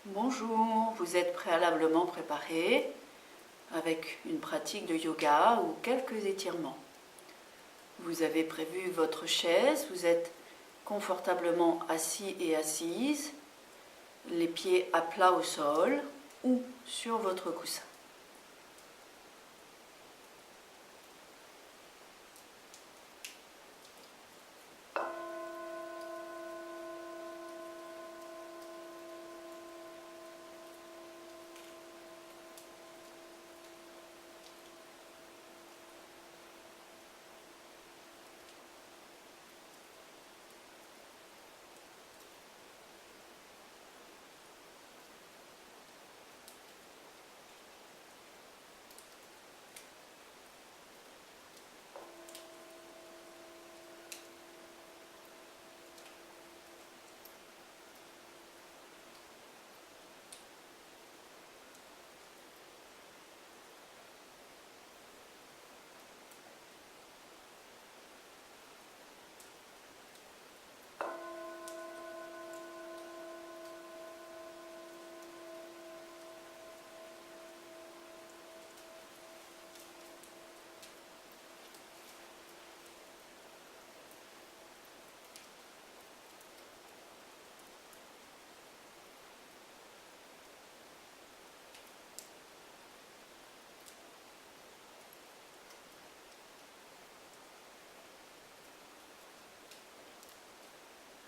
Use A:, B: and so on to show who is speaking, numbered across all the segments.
A: Bonjour, vous êtes préalablement préparé avec une pratique de yoga ou quelques étirements. Vous avez prévu votre chaise, vous êtes confortablement assis et assise, les pieds à plat au sol ou sur votre coussin.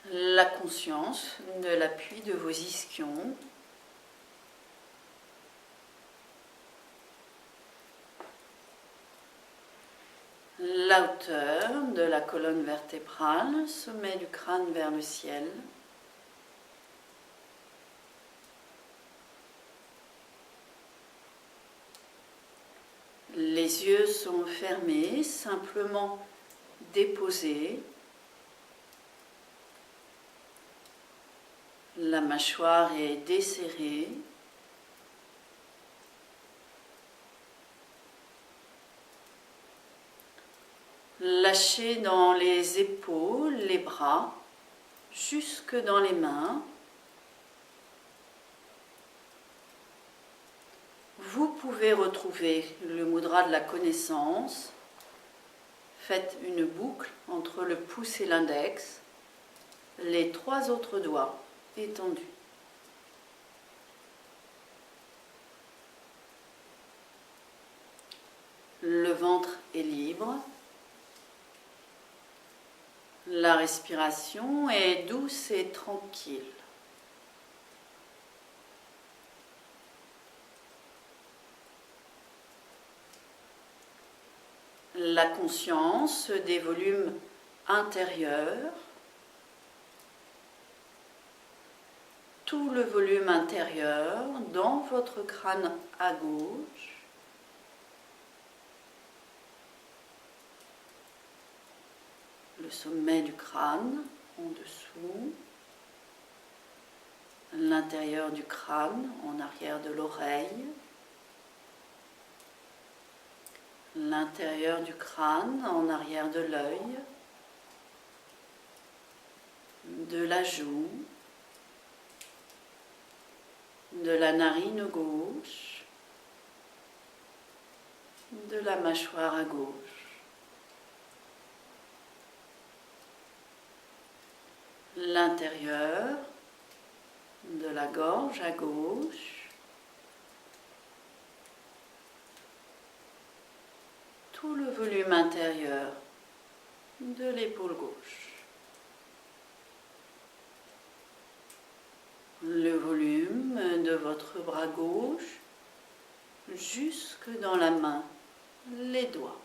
A: La conscience de l'appui de vos ischions, la hauteur de la colonne vertébrale, sommet du crâne vers le ciel. Les yeux sont fermés, simplement déposés. La mâchoire est desserrée. Lâchez dans les épaules, les bras, jusque dans les mains. Vous pouvez retrouver le mudra de la connaissance. Faites une boucle entre le pouce et l'index, les 3 autres doigts étendus. Le ventre est libre. La respiration est douce et tranquille. La conscience des volumes intérieurs, tout le volume intérieur dans votre crâne à gauche, le sommet du crâne en dessous, l'intérieur du crâne en arrière de l'oreille, l'intérieur du crâne en arrière de l'œil, de la joue, de la narine gauche, de la mâchoire à gauche. L'intérieur de la gorge à gauche, tout le volume intérieur de l'épaule gauche, le volume de votre bras gauche jusque dans la main, les doigts.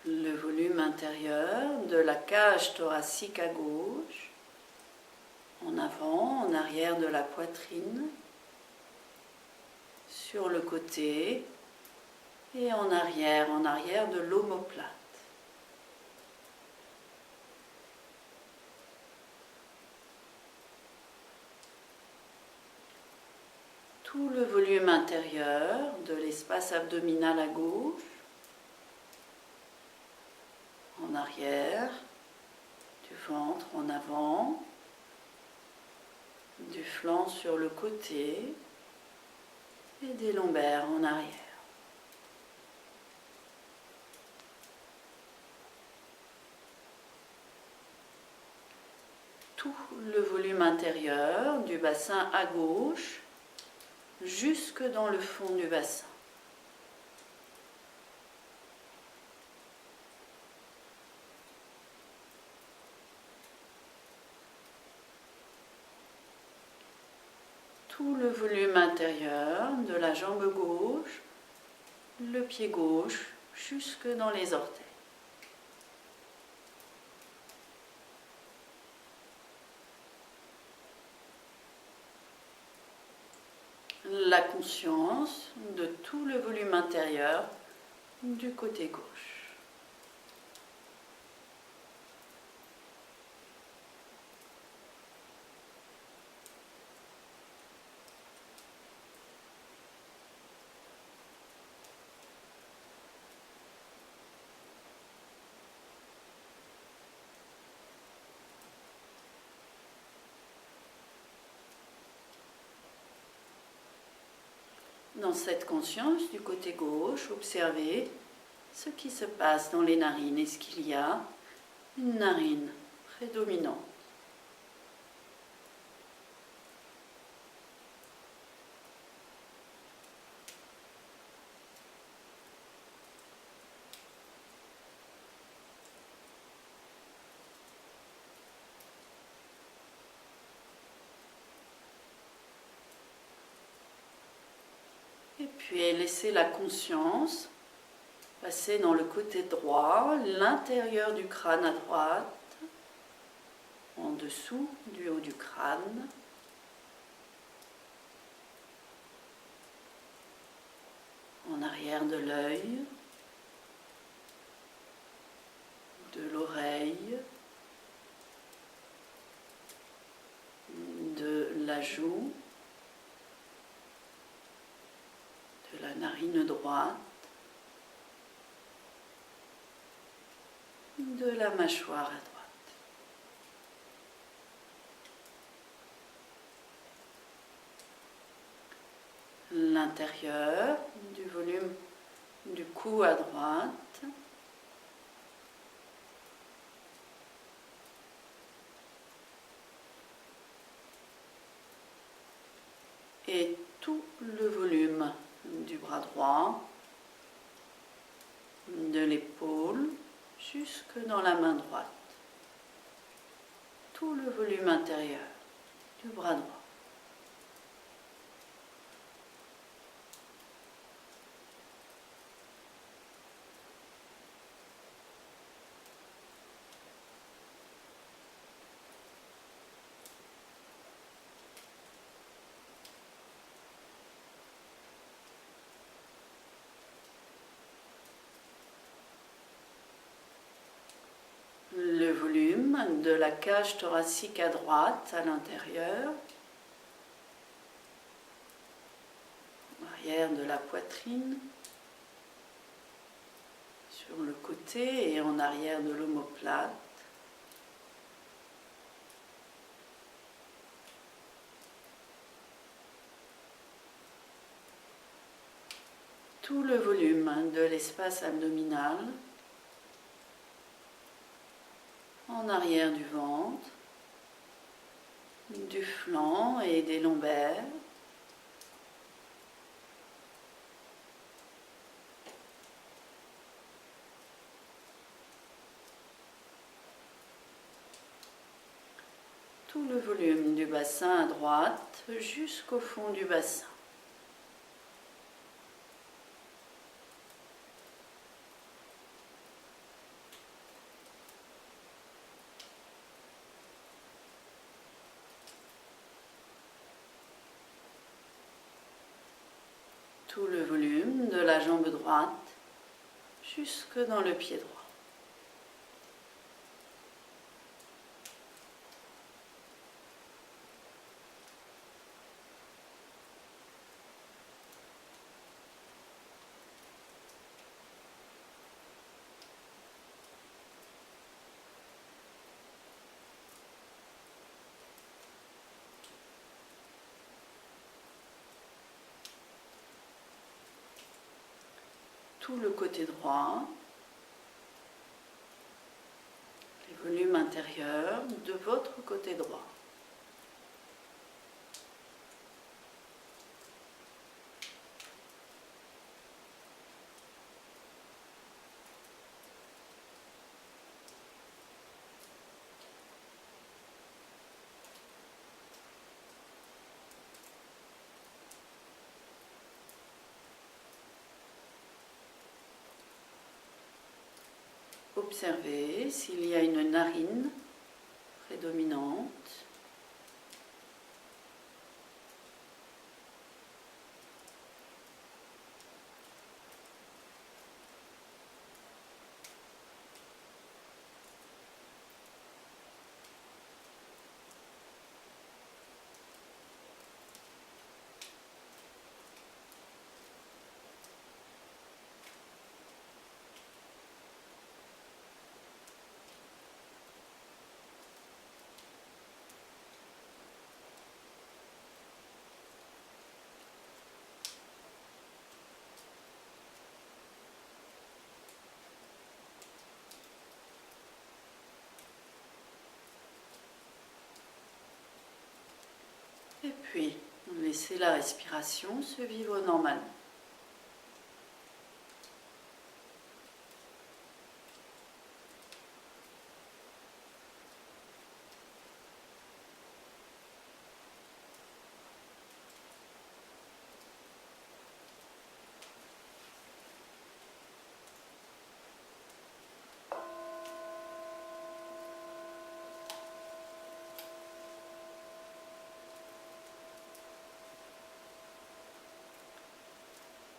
A: Le volume intérieur de la cage thoracique à gauche, en avant, en arrière de la poitrine, sur le côté et en arrière de l'omoplate. Tout le volume intérieur de l'espace abdominal à gauche, en arrière, du ventre en avant, du flanc sur le côté et des lombaires en arrière. Tout le volume intérieur du bassin à gauche jusque dans le fond du bassin. Tout le volume intérieur de la jambe gauche, le pied gauche, jusque dans les orteils. La conscience de tout le volume intérieur du côté gauche. Dans cette conscience du côté gauche, observez ce qui se passe dans les narines. Est-ce qu'il y a une narine prédominante? Et puis laissez la conscience passer dans le côté droit, l'intérieur du crâne à droite, en dessous du haut du crâne. En arrière de l'œil, de l'oreille, de la joue, de la narine droite, de la mâchoire à droite. L'intérieur du volume du cou à droite, et tout le volume du bras droit, de l'épaule jusque dans la main droite. Tout le volume intérieur du bras droit. Le volume de la cage thoracique à droite, à l'intérieur, arrière de la poitrine, sur le côté et en arrière de l'omoplate. Tout le volume de l'espace abdominal, en arrière du ventre, du flanc et des lombaires. Tout le volume du bassin à droite jusqu'au fond du bassin. Tout le volume de la jambe droite jusque dans le pied droit. tout le côté droit, les volumes intérieurs de votre côté droit. Observez s'il y a une narine prédominante. Et puis, laissez la respiration se vivre normalement.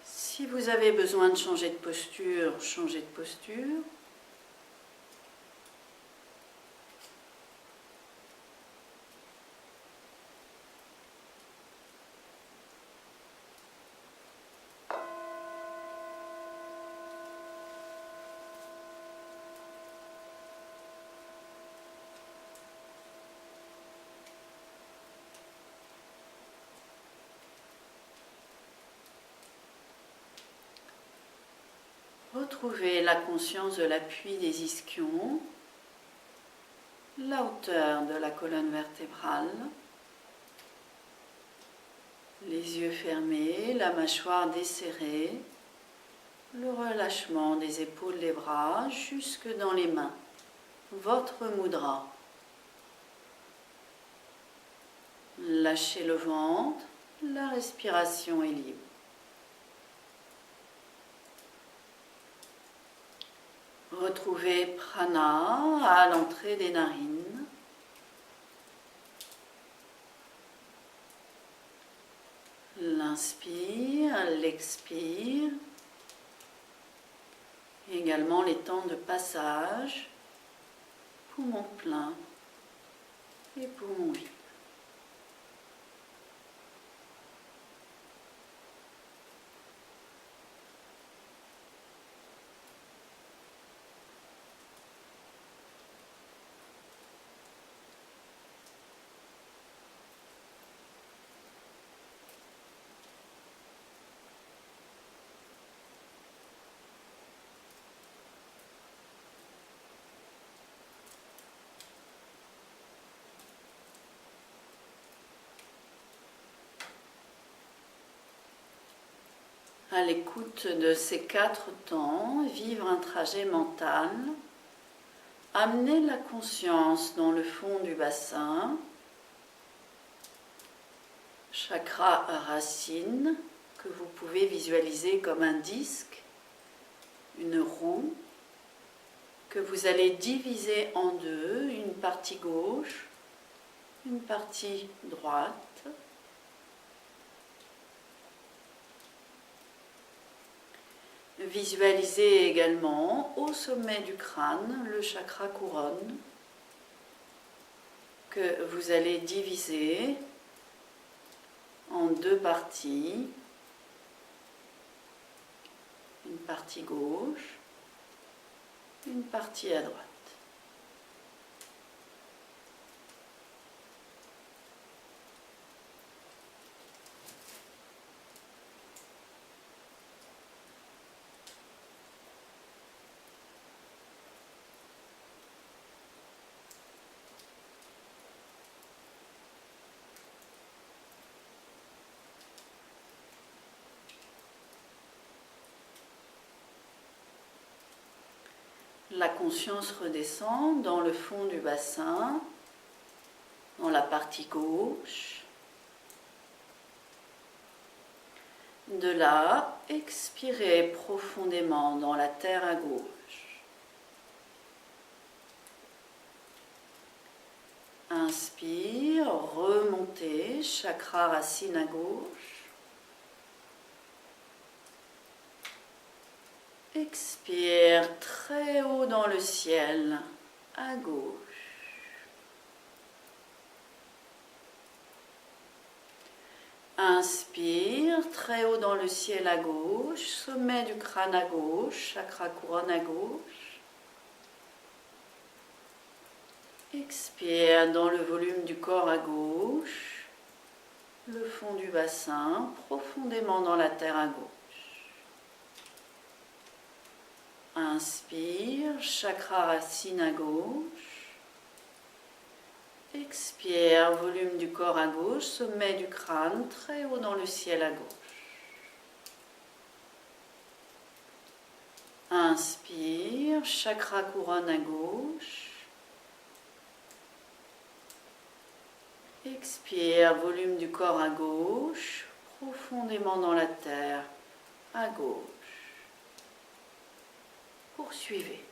A: Si vous avez besoin de changer de posture, changez de posture. Retrouvez la conscience de l'appui des ischions, la hauteur de la colonne vertébrale, les yeux fermés, la mâchoire desserrée, le relâchement des épaules, des bras jusque dans les mains, votre mudra. Lâchez le ventre, la respiration est libre. Retrouvez prana à l'entrée des narines. L'inspire, l'expire. Également les temps de passage, poumon plein et poumon vide. À l'écoute de ces 4 temps, vivre un trajet mental, amener la conscience dans le fond du bassin, chakra racine, que vous pouvez visualiser comme un disque, une roue, que vous allez diviser en deux, une partie gauche, une partie droite. Visualisez également au sommet du crâne le chakra couronne que vous allez diviser en 2 parties, une partie gauche, une partie à droite. La conscience redescend dans le fond du bassin, dans la partie gauche. De là, expirez profondément dans la terre à gauche. Inspire, remontez, chakra racine à gauche. Expire très haut dans le ciel, à gauche. Inspire, très haut dans le ciel à gauche, sommet du crâne à gauche, chakra couronne à gauche. Expire dans le volume du corps à gauche, le fond du bassin, profondément dans la terre à gauche. Inspire, chakra racine à gauche. Expire, volume du corps à gauche, sommet du crâne, très haut dans le ciel à gauche. Inspire, chakra couronne à gauche. Expire, volume du corps à gauche, profondément dans la terre à gauche. Poursuivez.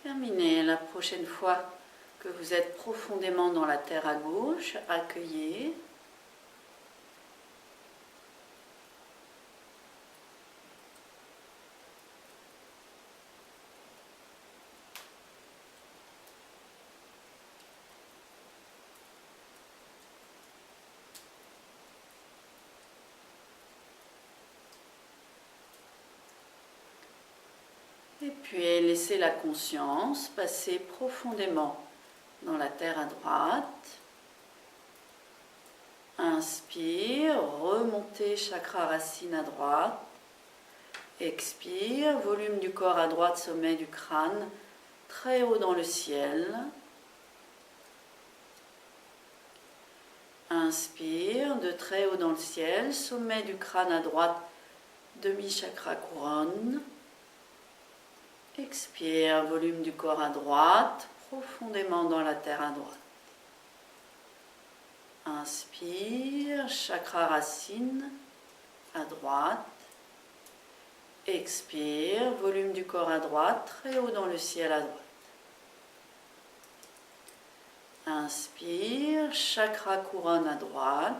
A: Terminez. La prochaine fois que vous êtes profondément dans la terre à gauche, accueillez. Et puis laissez la conscience passer profondément dans la terre à droite. Inspire, remontez chakra racine à droite. Expire, volume du corps à droite, sommet du crâne, très haut dans le ciel. Inspire, de très haut dans le ciel, sommet du crâne à droite, demi-chakra couronne. Expire, volume du corps à droite, profondément dans la terre à droite. Inspire, chakra racine à droite. Expire, volume du corps à droite, très haut dans le ciel à droite. Inspire, chakra couronne à droite.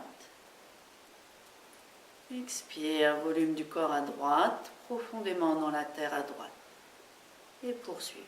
A: Expire, volume du corps à droite, profondément dans la terre à droite. Et poursuivez.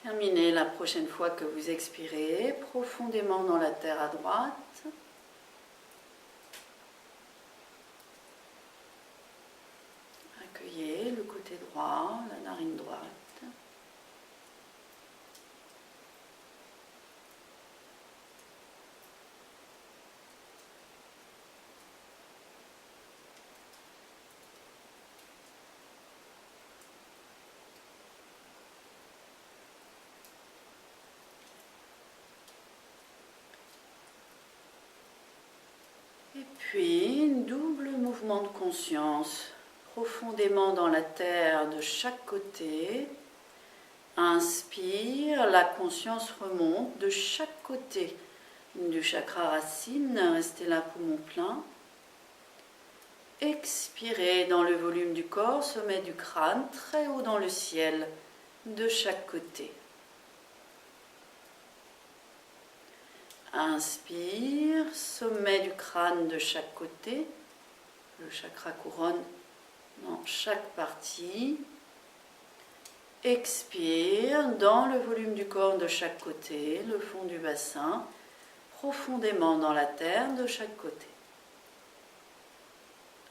A: Terminez la prochaine fois que vous expirez profondément dans la terre à droite. Accueillez le côté droit, la narine droite. Et puis, double mouvement de conscience, profondément dans la terre de chaque côté. Inspire, la conscience remonte de chaque côté du chakra racine, restez là poumon plein. Expirez dans le volume du corps, sommet du crâne, très haut dans le ciel, de chaque côté. Inspire, sommet du crâne de chaque côté, le chakra couronne dans chaque partie. Expire dans le volume du corps de chaque côté, le fond du bassin, profondément dans la terre de chaque côté.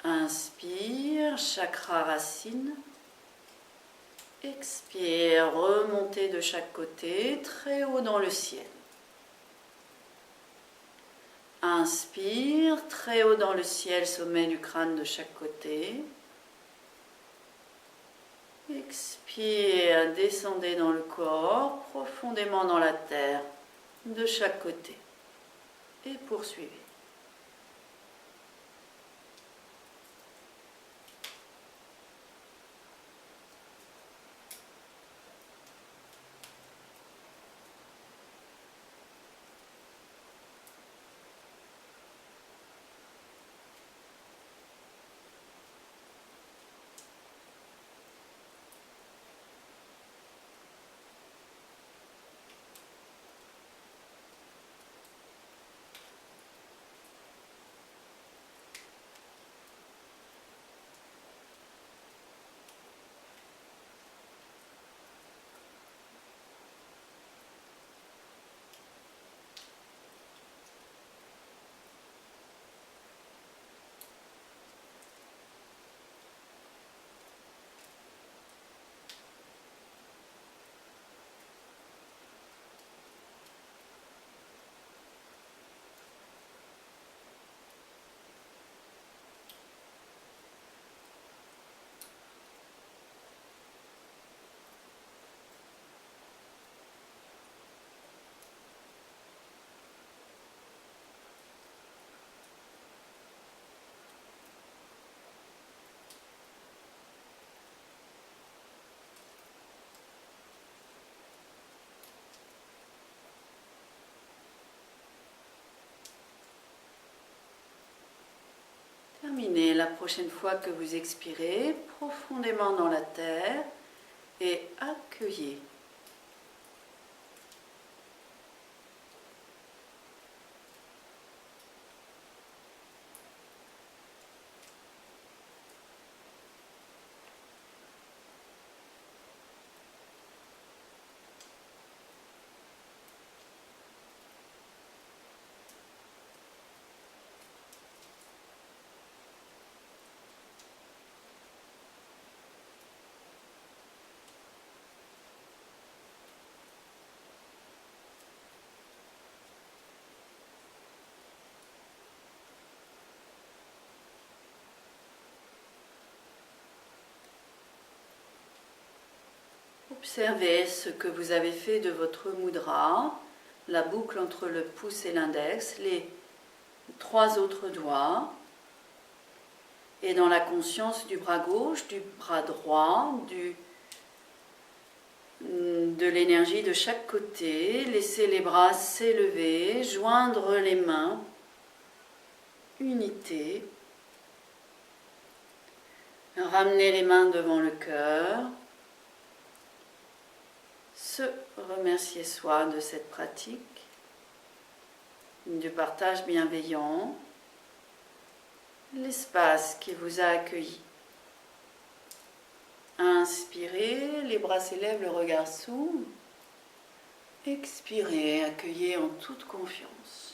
A: Inspire, chakra racine. Expire, remontez de chaque côté, très haut dans le ciel. Inspire, très haut dans le ciel, sommet du crâne de chaque côté. Expire, descendez dans le corps, profondément dans la terre, de chaque côté. Et poursuivez. Terminez la prochaine fois que vous expirez profondément dans la terre et accueillez. Observez ce que vous avez fait de votre mudra, la boucle entre le pouce et l'index, les 3 autres doigts, et dans la conscience du bras gauche, du bras droit, de l'énergie de chaque côté, laissez les bras s'élever, joindre les mains, unité, ramenez les mains devant le cœur, se remercier soi de cette pratique, du partage bienveillant, l'espace qui vous a accueilli. Inspirez, les bras s'élèvent, le regard s'ouvre. Expirez, accueillez en toute confiance.